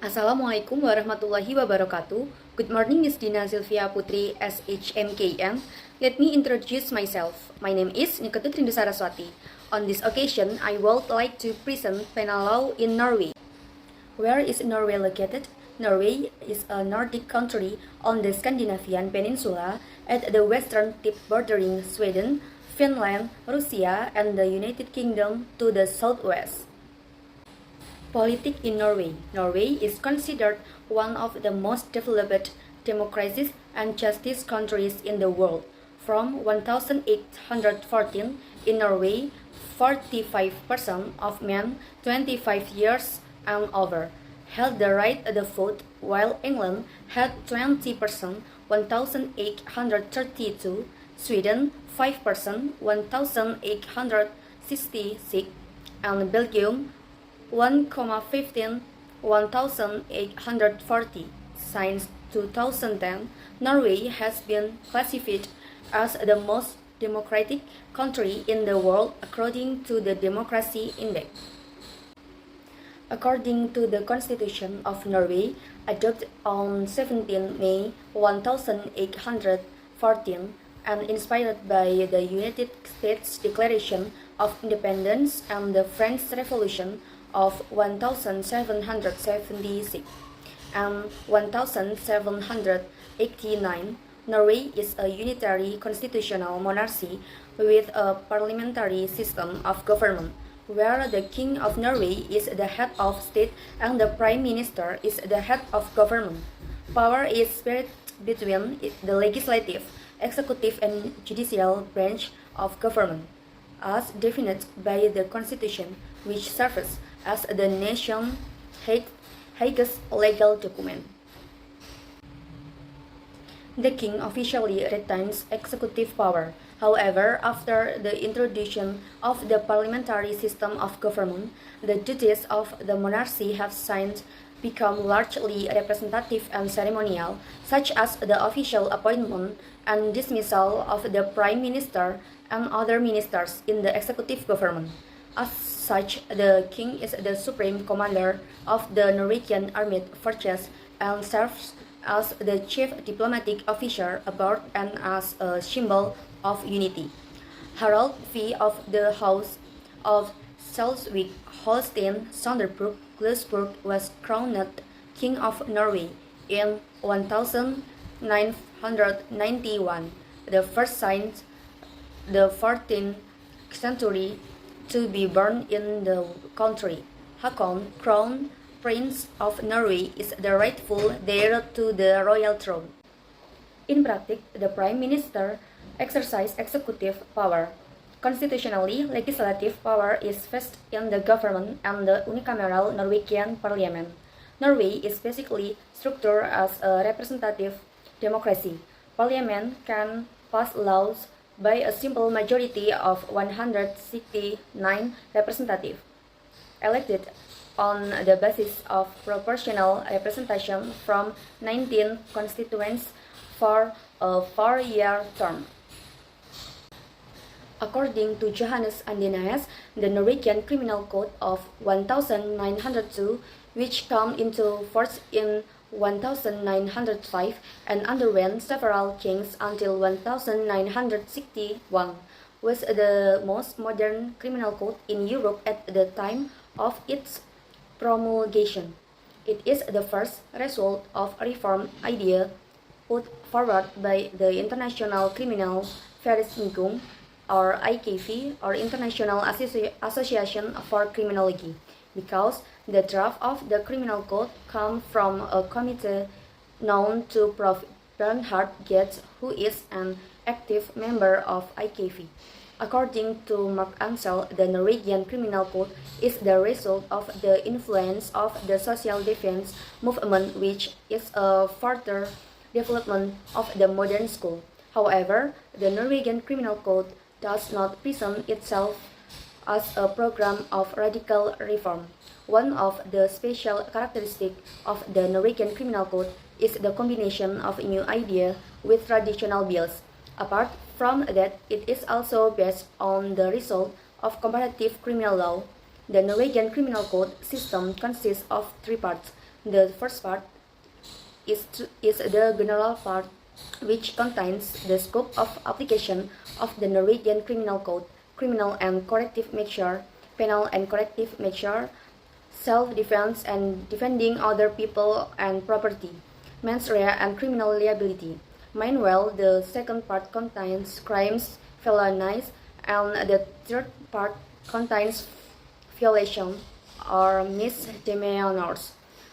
Assalamualaikum warahmatullahi wabarakatuh. Good morning, Miss Dina Sylvia Putri, SHMKM. Let me introduce myself. My name is Niketut Rindu Saraswati. On this occasion, I would like to present penal law in Norway. Where is Norway located? Norway is a Nordic country on the Scandinavian peninsula at the western tip bordering Sweden, Finland, Russia, and the United Kingdom to the southwest. Politics in Norway. Norway is considered one of the most developed democracies and justice countries in the world. From 1814, in Norway, 45% of men 25 years and over held the right to vote, while England had 20%, 1832, Sweden 5%, 1866, and Belgium 1,15, 1,840. Since 2010, Norway has been classified as the most democratic country in the world according to the Democracy Index. According to the Constitution of Norway, adopted on 17 May 1814 and inspired by the United States Declaration of Independence and the French Revolution of 1776 and 1789, Norway is a unitary constitutional monarchy with a parliamentary system of government, where the King of Norway is the head of state and the Prime Minister is the head of government. Power is split between the legislative, executive, and judicial branch of government, as defined by the Constitution, which serves as the nation's highest legal document. The king officially retains executive power. However, after the introduction of the parliamentary system of government, the duties of the monarchy have since become largely representative and ceremonial, such as the official appointment and dismissal of the prime minister and other ministers in the executive government. As such, the king is the supreme commander of the Norwegian armed forces and serves as the chief diplomatic officer abroad and as a symbol of unity. Harald V of the House of Schleswig-Holstein-Sonderburg-Glücksburg was crowned King of Norway in 1991, the first since the 14th century to be born in the country. Haakon, Crown Prince of Norway, is the rightful heir to the royal throne. In practice, the Prime Minister exercises executive power. Constitutionally, legislative power is vested in the government and the unicameral Norwegian Parliament. Norway is basically structured as a representative democracy. Parliament can pass laws by a simple majority of 169 representatives, elected on the basis of proportional representation from 19 constituents for a 4-year term. According to Johannes Andenaes, the Norwegian Criminal Code of 1902, which came into force in 1905 and underwent several changes until 1961, was the most modern criminal code in Europe at the time of its promulgation. It is the first result of a reform idea put forward by the International Criminal Vereniging, or IKV, or International Association for Criminology, because the draft of the criminal code came from a committee known to Prof. Bernhard Goetz, who is an active member of IKV. According to Mark Ansel, the Norwegian Criminal Code is the result of the influence of the social defense movement, which is a further development of the modern school. However, the Norwegian Criminal Code does not present itself as a program of radical reform. One of the special characteristics of the Norwegian Criminal Code is the combination of new ideas with traditional bills. Apart from that, it is also based on the result of comparative criminal law. The Norwegian Criminal Code system consists of three parts: The first part is the general part, which contains the scope of application of the Norwegian Criminal Code, criminal and corrective measure, penal and corrective measure, self-defense and defending other people and property, mens rea and criminal liability. Meanwhile, the second part contains crimes, felonies, and the third part contains violation or misdemeanors.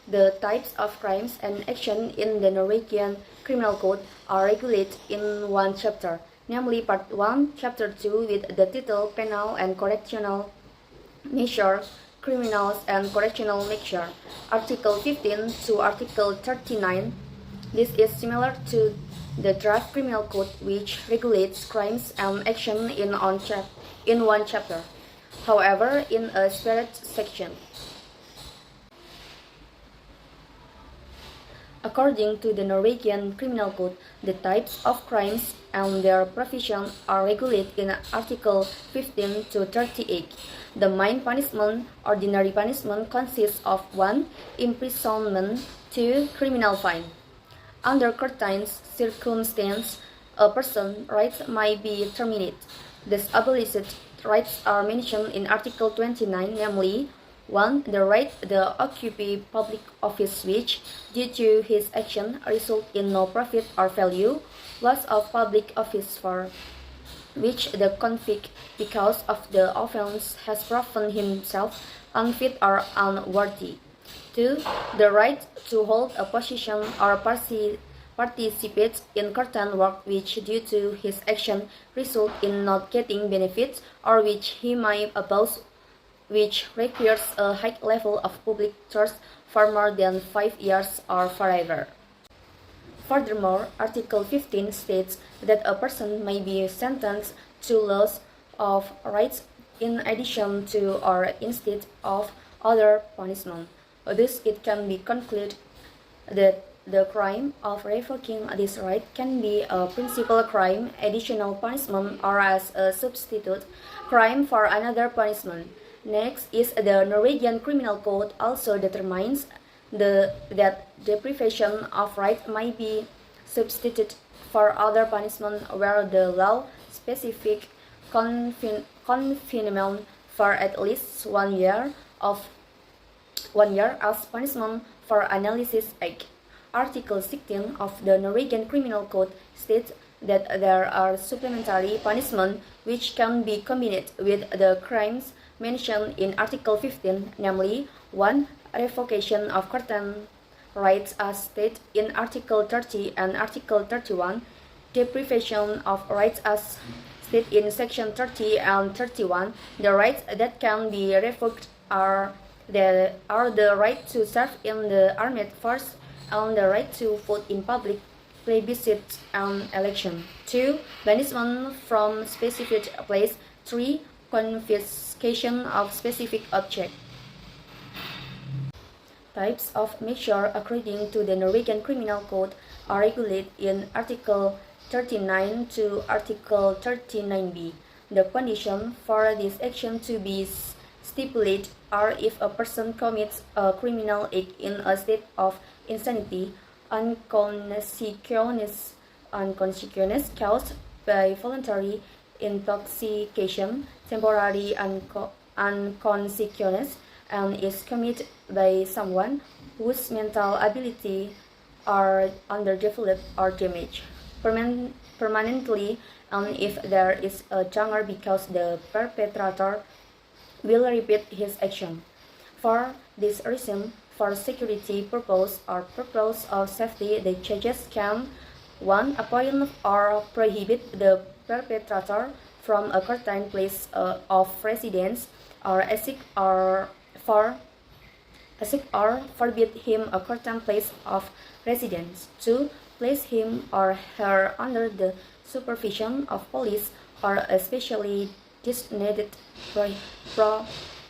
The types of crimes and action in the Norwegian Criminal Code are regulated in one chapter, namely Part 1, Chapter 2 with the title Penal and Correctional Measure, Criminals and Correctional Measure, Article 15 to Article 39. This is similar to the draft Criminal Code, which regulates crimes and action in one chapter, however in a separate section. According to the Norwegian Criminal Code, the types of crimes and their provision are regulated in Article 15 to 38. The main punishment, ordinary punishment, consists of 1. Imprisonment, 2. Criminal fine. Under certain circumstances, a person's rights may be terminated. These abolished rights are mentioned in Article 29, namely 1. The right to occupy public office which, due to his action, result in no profit or value, loss of public office for which the convict, because of the offense, has proven himself unfit or unworthy. 2. The right to hold a position or participate in certain work which, due to his action, result in not getting benefits or which he may abuse, which requires a high level of public trust for more than 5 years or forever. Furthermore, Article 15 states that a person may be sentenced to loss of rights in addition to or instead of other punishment. Thus, it can be concluded that the crime of revoking this right can be a principal crime, additional punishment, or as a substitute crime for another punishment. Next is the Norwegian Criminal Code also determines that deprivation of right may be substituted for other punishment where the law specific confinement for at least 1 year as punishment for analysis act. Article 16 of the Norwegian Criminal Code states that there are supplementary punishment which can be combined with the crimes mentioned in Article 15, namely 1. Revocation of certain rights as stated in Article 30 and Article 31, deprivation of rights as stated in Section 30 and 31. The rights that can be revoked are the right to serve in the armed force and the right to vote in public plebiscite and election. 2. Banishment from specific place. 3. Confiscation of specific object. Types of measure according to the Norwegian Criminal Code are regulated in Article 39 to Article 39b. The condition for this action to be stipulated are if a person commits a criminal act in a state of insanity, unconscious caused by voluntary intoxication, temporary unconsciousness, and is committed by someone whose mental ability are underdeveloped or damaged permanently, and if there is a danger because the perpetrator will repeat his action. For this reason, for security purpose or purpose of safety, the judges can 1. Appoint or prohibit the perpetrator from a certain place of residence, or forbid him a certain place of residence. 2. Place him or her under the supervision of police or a specially designated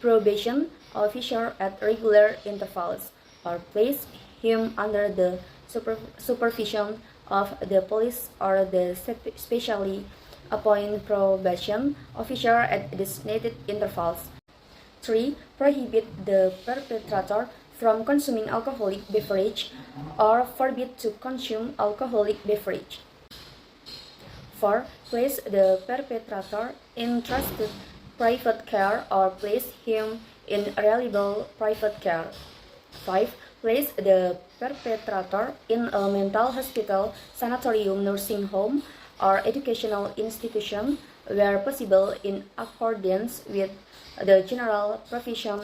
probation officer at regular intervals, or place him under the supervision of the police or the specially appointed probation officer at designated intervals. 3. Prohibit the perpetrator from consuming alcoholic beverage or forbid to consume alcoholic beverage. 4. Place the perpetrator in trusted private care or place him in reliable private care. 5. Place the perpetrator in a mental hospital, sanatorium, nursing home, or educational institution where possible in accordance with the general provision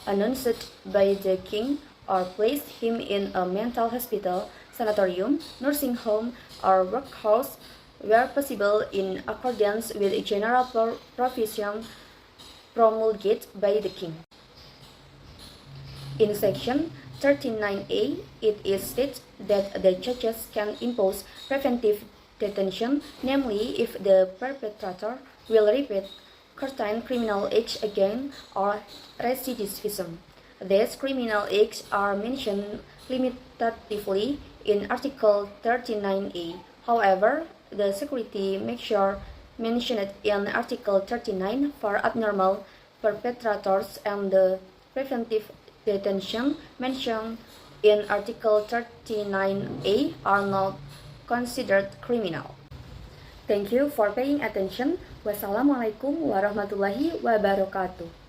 announced by the king, or place him in a mental hospital, sanatorium, nursing home, or workhouse where possible in accordance with general provision promulgated by the king. In section 39A, it is stated that the judges can impose preventive detention, namely if the perpetrator will repeat certain criminal acts again or recidivism. These criminal acts are mentioned limitatively in Article 39A. However, the security measure mentioned in Article 39 for abnormal perpetrators and the preventive detention mentioned in Article 39A are not considered criminal. Thank you for paying attention. Wassalamualaikum warahmatullahi wabarakatuh.